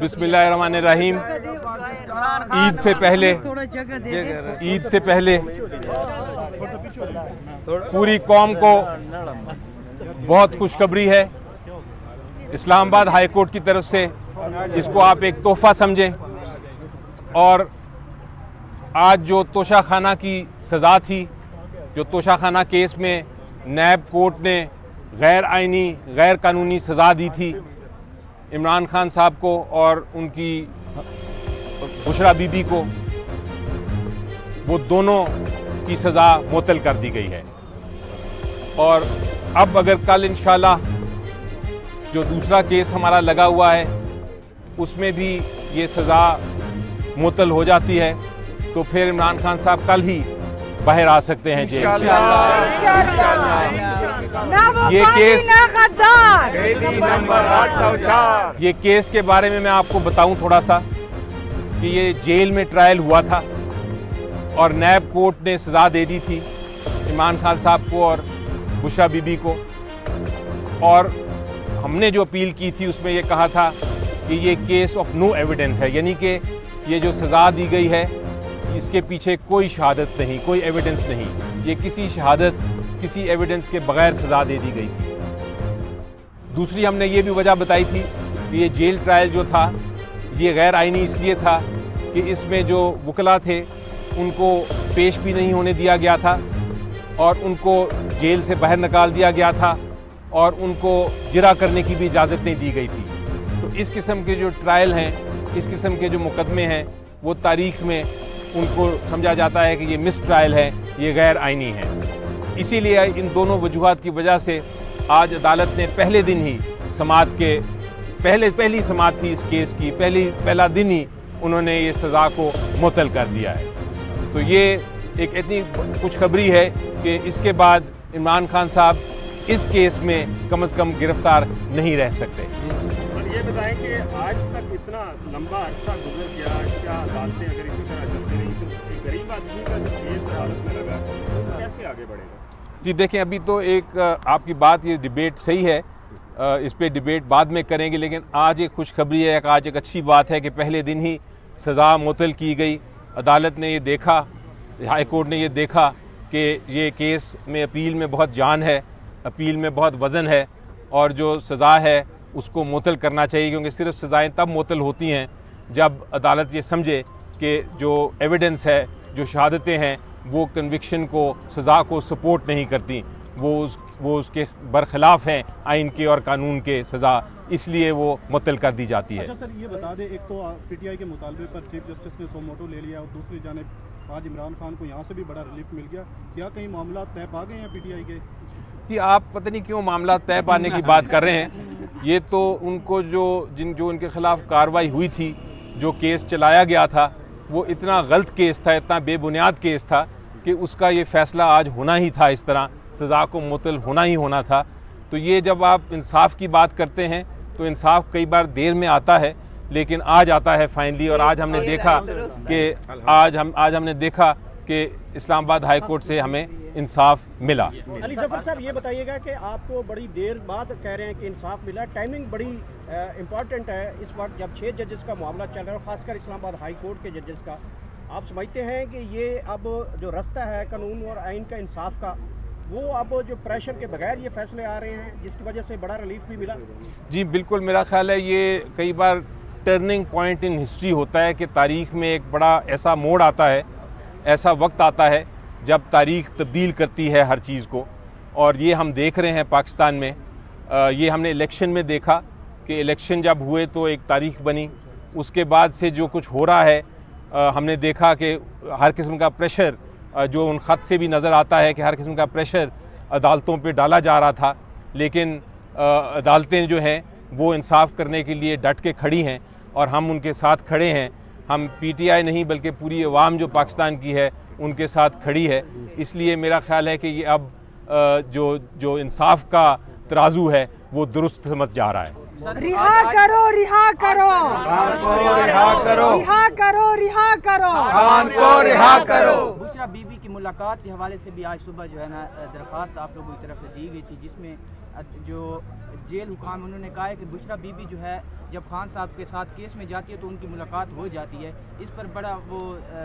بسم اللہ الرحمن الرحیم. عید سے پہلے پوری قوم کو بہت خوشخبری ہے. اسلام آباد ہائی کورٹ کی طرف سے اس کو آپ ایک تحفہ سمجھیں. اور آج جو توشہ خانہ کی سزا تھی، جو توشہ خانہ کیس میں نیب کورٹ نے غیر آئینی غیر قانونی سزا دی تھی عمران خان صاحب کو اور ان کی بشرا بی بی کو، وہ دونوں کی سزا معطل کر دی گئی ہے. اور اب اگر کل انشاءاللہ جو دوسرا کیس ہمارا لگا ہوا ہے اس میں بھی یہ سزا معطل ہو جاتی ہے تو پھر عمران خان صاحب کل ہی باہر آ سکتے ہیں جیل سے. یہ کیس کے بارے میں آپ کو بتاؤں تھوڑا سا کہ یہ جیل میں ٹرائل ہوا تھا اور نیب کورٹ نے سزا دے دی تھی عمران خان صاحب کو اور بشرا بی بی کو. اور ہم نے جو اپیل کی تھی اس میں یہ کہا تھا کہ یہ کیس آف نو ایویڈنس ہے، یعنی کہ یہ جو سزا دی گئی ہے اس کے پیچھے کوئی شہادت نہیں، کوئی ایویڈنس نہیں. یہ کسی شہادت کسی ایویڈنس کے بغیر سزا دے دی گئی تھی. دوسری ہم نے یہ بھی وجہ بتائی تھی کہ یہ جیل ٹرائل جو تھا یہ غیر آئینی اس لیے تھا کہ اس میں جو وکلا تھے ان کو پیش بھی نہیں ہونے دیا گیا تھا اور ان کو جیل سے باہر نکال دیا گیا تھا اور ان کو جرح کرنے کی بھی اجازت نہیں دی گئی تھی. تو اس قسم کے جو ٹرائل ہیں، اس قسم کے جو مقدمے ہیں، وہ تاریخ میں ان کو سمجھا جاتا ہے کہ یہ مس ٹرائل ہے، یہ غیر آئینی ہے. اسی لیے ان دونوں وجوہات کی وجہ سے آج عدالت نے پہلے دن ہی سماعت کے پہلی سماعت تھی اس کیس کی، پہلا دن ہی انہوں نے یہ سزا کو معطل کر دیا ہے. تو یہ ایک اتنی خوشخبری ہے کہ اس کے بعد عمران خان صاحب اس کیس میں کم از کم گرفتار نہیں رہ سکتے. یہ بتائیں کہ آج تک اتنا لمبا عرصہ گزر گیا، کیا عدالتیں اگر اسی طرح چلتی رہی تو ایک غریب آدمی کا جو کیس عدالت میں لگا تو کیسے آگے بڑھے گا؟ جی دیکھیں، ابھی تو ایک آپ کی بات، یہ ڈیبیٹ صحیح ہے، اس پہ ڈیبیٹ بعد میں کریں گے، لیکن آج ایک خوشخبری ہے، آج ایک اچھی بات ہے کہ پہلے دن ہی سزا معطل کی گئی. عدالت نے یہ دیکھا، ہائی کورٹ نے یہ دیکھا کہ یہ کیس میں اپیل میں بہت جان ہے، اپیل میں بہت وزن ہے اور جو سزا ہے اس کو معطل کرنا چاہیے، کیونکہ صرف سزائیں تب معطل ہوتی ہیں جب عدالت یہ سمجھے کہ جو ایویڈنس ہے، جو شہادتیں ہیں، وہ کنوکشن کو، سزا کو سپورٹ نہیں کرتی، وہ اس کے برخلاف ہیں آئین کے اور قانون کے سزا، اس لیے وہ معطل کر دی جاتی ہے. اچھا سر، یہ بتا دیں، ایک تو پی ٹی آئی کے مطالبے پر چیف جسٹس نے سو موٹو لے لیا اور دوسری جانب آج عمران خان کو یہاں سے بھی بڑا ریلیف مل گیا. کیا کہیں معاملات طے پا گئے ہیں پی ٹی آئی کے؟ جی آپ پتہ نہیں کیوں معاملات طے پانے کی بات کر رہے ہیں. یہ تو ان کو جو ان کے خلاف کارروائی ہوئی تھی، جو کیس چلایا گیا تھا، وہ اتنا غلط کیس تھا، اتنا بے بنیاد کیس تھا کہ اس کا یہ فیصلہ آج ہونا ہی تھا، اس طرح سزا کو معطل ہونا ہی ہونا تھا. تو یہ جب آپ انصاف کی بات کرتے ہیں تو انصاف کئی بار دیر میں آتا ہے لیکن آج آتا ہے فائنلی. اور آج ہم نے دیکھا کہ آج ہم نے دیکھا کہ اسلام آباد ہائی کورٹ سے ہمیں انصاف ملا. علی ظفر صاحب، یہ بتائیے گا کہ آپ کو بڑی دیر بعد کہہ رہے ہیں کہ انصاف ملا، ٹائمنگ بڑی امپورٹنٹ ہے اس وقت جب 6 ججز کا معاملہ چل رہا ہے، خاص کر اسلام آباد ہائی کورٹ کے ججز کا. آپ سمجھتے ہیں کہ یہ اب جو رستہ ہے قانون اور آئین کا، انصاف کا، وہ اب جو پریشر کے بغیر یہ فیصلے آ رہے ہیں جس کی وجہ سے بڑا ریلیف بھی ملا؟ جی بالکل، میرا خیال ہے یہ کئی بار ٹرننگ پوائنٹ ان ہسٹری ہوتا ہے کہ تاریخ میں ایک بڑا ایسا موڑ آتا ہے، ایسا وقت آتا ہے جب تاریخ تبدیل کرتی ہے ہر چیز کو. اور یہ ہم دیکھ رہے ہیں پاکستان میں. یہ ہم نے الیکشن میں دیکھا کہ الیکشن جب ہوئے تو ایک تاریخ بنی، اس کے بعد سے جو کچھ ہو رہا ہے ہم نے دیکھا کہ ہر قسم کا پریشر جو ان خط سے بھی نظر آتا ہے کہ ہر قسم کا پریشر عدالتوں پہ ڈالا جا رہا تھا، لیکن عدالتیں جو ہیں وہ انصاف کرنے کے لیے ڈٹ کے کھڑی ہیں اور ہم ان کے ساتھ کھڑے ہیں. ہم پی ٹی آئی نہیں بلکہ پوری عوام جو پاکستان کی ہے ان کے ساتھ کھڑی ہے. اس لیے میرا خیال ہے کہ یہ اب جو انصاف کا ترازو ہے وہ درست سمجھ جا رہا ہے. رہا کرو، رہا کرو، خان کو رہا کرو، رہا کرو، رہا کرو، خان کو رہا کرو. بشرا بی بی کی ملاقات کے حوالے سے بھی آج صبح جو ہے نا درخواست آپ لوگوں کی طرف سے دی گئی تھی، جس میں جو جیل حکام انہوں نے کہا ہے کہ بشرا بی بی جو ہے جب خان صاحب کے ساتھ کیس میں جاتی ہے تو ان کی ملاقات ہو جاتی ہے۔ اس پر بڑا وہ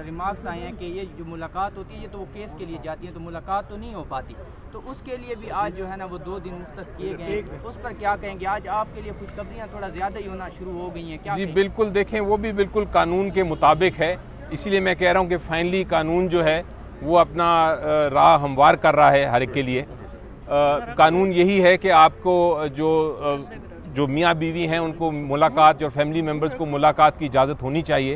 ریمارکس آئے ہیں کہ یہ جو ملاقات ہوتی ہے یہ تو وہ کیس کے لیے جاتی ہیں تو ملاقات تو نہیں ہو پاتی، تو اس کے لیے بھی آج جو ہے نا وہ 2 دن مختص کیے گئے ہیں۔ اس پر کیا کہیں گے؟ آج آپ کے لیے خوشخبریاں تھوڑا زیادہ ہی ہونا شروع ہو گئی ہیں، کیا جی بالکل، دیکھیں وہ بھی بالکل قانون کے مطابق ہے، اسی لیے میں کہہ رہا ہوں کہ فائنلی قانون جو ہے وہ اپنا راہ ہموار کر رہا ہے ہر ایک کے لیے۔ قانون یہی ہے کہ آپ کو جو میاں بیوی ہیں ان کو ملاقات اور فیملی ممبرز کو ملاقات کی اجازت ہونی چاہیے۔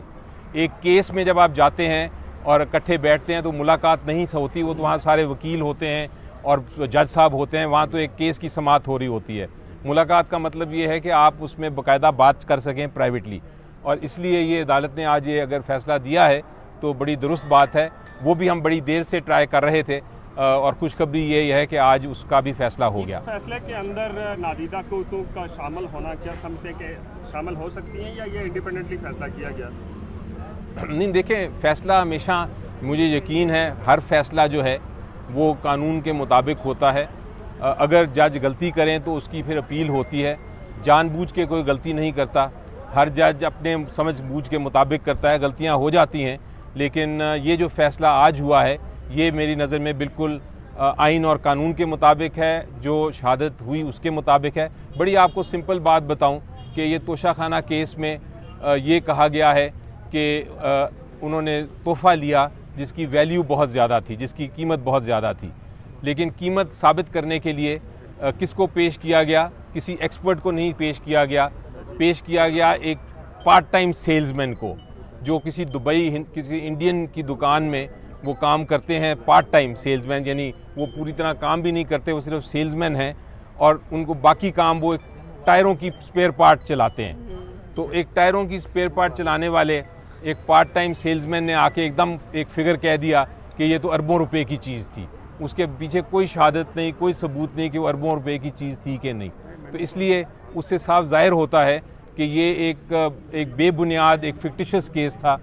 ایک کیس میں جب آپ جاتے ہیں اور اکٹھے بیٹھتے ہیں تو ملاقات نہیں ہوتی، وہ تو وہاں سارے وکیل ہوتے ہیں اور جج صاحب ہوتے ہیں، وہاں تو ایک کیس کی سماعت ہو رہی ہوتی ہے۔ ملاقات کا مطلب یہ ہے کہ آپ اس میں باقاعدہ بات کر سکیں پرائیویٹلی، اور اس لیے یہ عدالت نے آج یہ اگر فیصلہ دیا ہے تو بڑی درست بات ہے۔ وہ بھی ہم بڑی دیر سے ٹرائی کر رہے تھے اور خوشخبری یہ ہے کہ آج اس کا بھی فیصلہ ہو گیا۔ اس فیصلے کے اندر نادیدہ قوتوں کا شامل ہونا کیا سمجھتے کہ شامل ہو سکتی ہیں یا یہ انڈیپینڈنٹلی فیصلہ کیا گیا؟ نہیں دیکھیں، فیصلہ ہمیشہ مجھے یقین ہے ہر فیصلہ جو ہے وہ قانون کے مطابق ہوتا ہے۔ اگر جج غلطی کریں تو اس کی پھر اپیل ہوتی ہے، جان بوجھ کے کوئی غلطی نہیں کرتا، ہر جج اپنے سمجھ بوجھ کے مطابق کرتا ہے، غلطیاں ہو جاتی ہیں، لیکن یہ جو فیصلہ آج ہوا ہے یہ میری نظر میں بالکل آئین اور قانون کے مطابق ہے، جو شہادت ہوئی اس کے مطابق ہے۔ بڑی آپ کو سمپل بات بتاؤں کہ یہ توشہ خانہ کیس میں یہ کہا گیا ہے کہ انہوں نے تحفہ لیا جس کی ویلیو بہت زیادہ تھی، جس کی قیمت بہت زیادہ تھی، لیکن قیمت ثابت کرنے کے لیے کس کو پیش کیا گیا؟ کسی ایکسپرٹ کو نہیں پیش کیا گیا، پیش کیا گیا ایک پارٹ ٹائم سیلز مین کو، جو کسی دبئی کسی انڈین کی دکان میں وہ کام کرتے ہیں، پارٹ ٹائم سیلز مین، یعنی وہ پوری طرح کام بھی نہیں کرتے، وہ صرف سیلز مین ہیں اور ان کو باقی کام وہ ٹائروں کی سپیئر پارٹ چلاتے ہیں۔ تو ایک ٹائروں کی سپیئر پارٹ چلانے والے ایک پارٹ ٹائم سیلز مین نے آ کے ایک دم ایک فگر کہہ دیا کہ یہ تو اربوں روپے کی چیز تھی، اس کے پیچھے کوئی شہادت نہیں، کوئی ثبوت نہیں کہ وہ اربوں روپے کی چیز تھی کہ نہیں۔ تو اس لیے اس سے صاف ظاہر ہوتا ہے کہ یہ ایک بے بنیاد ایک فکٹیشس کیس تھا،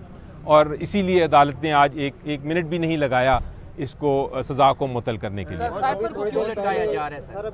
اور اسی لیے عدالت نے آج ایک منٹ بھی نہیں لگایا اس کو سزا کو معطل کرنے کے لیے۔ سائفر کو کیوں لٹکایا جا رہا ہے سر؟